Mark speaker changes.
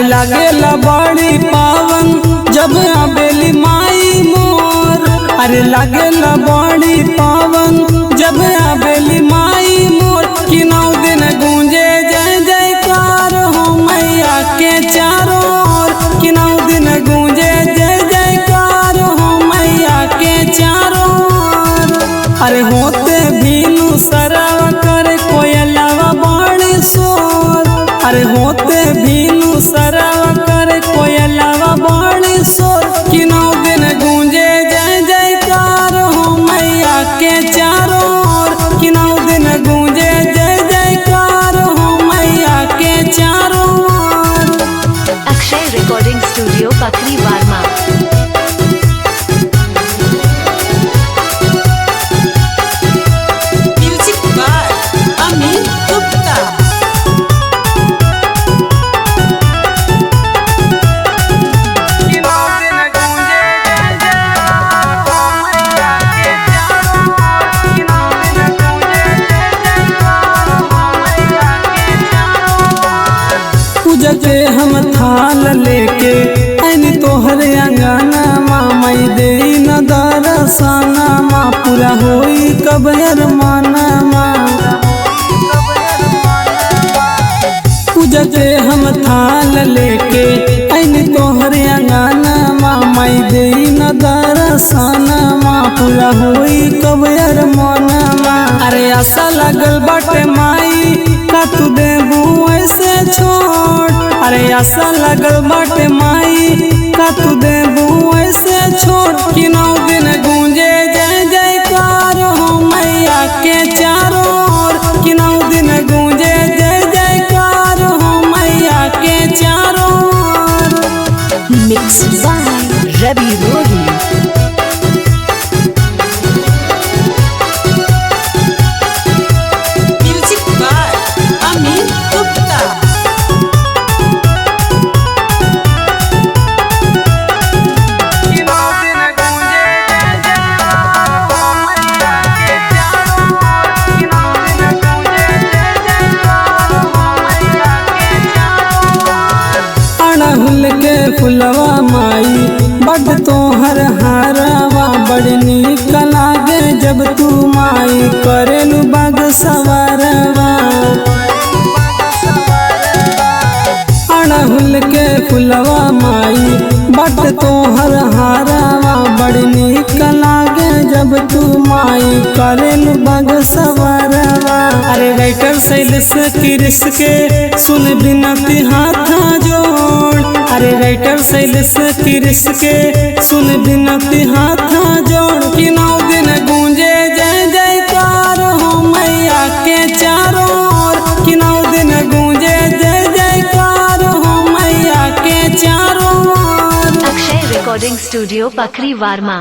Speaker 1: लागेला बड़ी पावन जब आबेली माई मोर। अरे लागेला बड़ी पावन जब आबेली माई मोर। कि 9 दिन गूंजे जय जयकार हो मैया के चारों ओर। कि 9 दिन गूंजे जय जयकार हो मैया के चारों ओर। अरे होते भीनु सरव कर कोयलवा बड़ी शोर। अरे होते भीनु सरव कर कोयलवा बड़ी शोर। कि 9 दिन गूंजे जय जयकार हो मैया के चारों ओर। कि 9 दिन गूंजे जय जयकार हो मैया के चारों ओर।
Speaker 2: अक्षय रिकॉर्डिंग स्टूडियो पखरी वार्मा।
Speaker 3: Music by Amit Gupta.
Speaker 1: पूजा के हम थाल लेके आनी तोहरे अंगना माई दे न दरसना माँ। पूरा होई कब अरमाना माँ। पूजा के हम थाल लेके आनी तोहरे अंगना माई दे न दरसना माँ। पूरा होई कब अरमाना माँ। अरे आशा लगल बाटे माई का तू देबू ऐसे छोड़। अरे आशा लगल बाटे माई का तू देबू ऐसे छोड़। कि 9 दिन गूंजे जय जयकार हो मैया के चारों ओर। कि 9 दिन गूंजे जय जयकार हो मैया के चारों ओर।
Speaker 2: Mix by Ravi Rohi.
Speaker 3: Music by Amit Gupta.
Speaker 1: अड़हुल के फुलवा माई बड तोहर हारवा बड़ नीक लागे जब तू माई करेलू बाग सवारवा। अड़हुल के फुलवा माई बड तोहर हारवा बड़ नीक लागे जब तू माई करेलू बाग सवारवा। अरे राइटर शैलेश कृष के सुन बिनती हाथा जोड़। अरे राइटर शैलेश कृष के सुन बिनती हाथा जोड़। कि 9 दिन गूंजे जय जयकार हो मैया के चारों ओर। कि 9 दिन गूंजे जय जयकार हो मैया के चारों ओर।
Speaker 2: Akshay recording studio Pakhri वार्मा।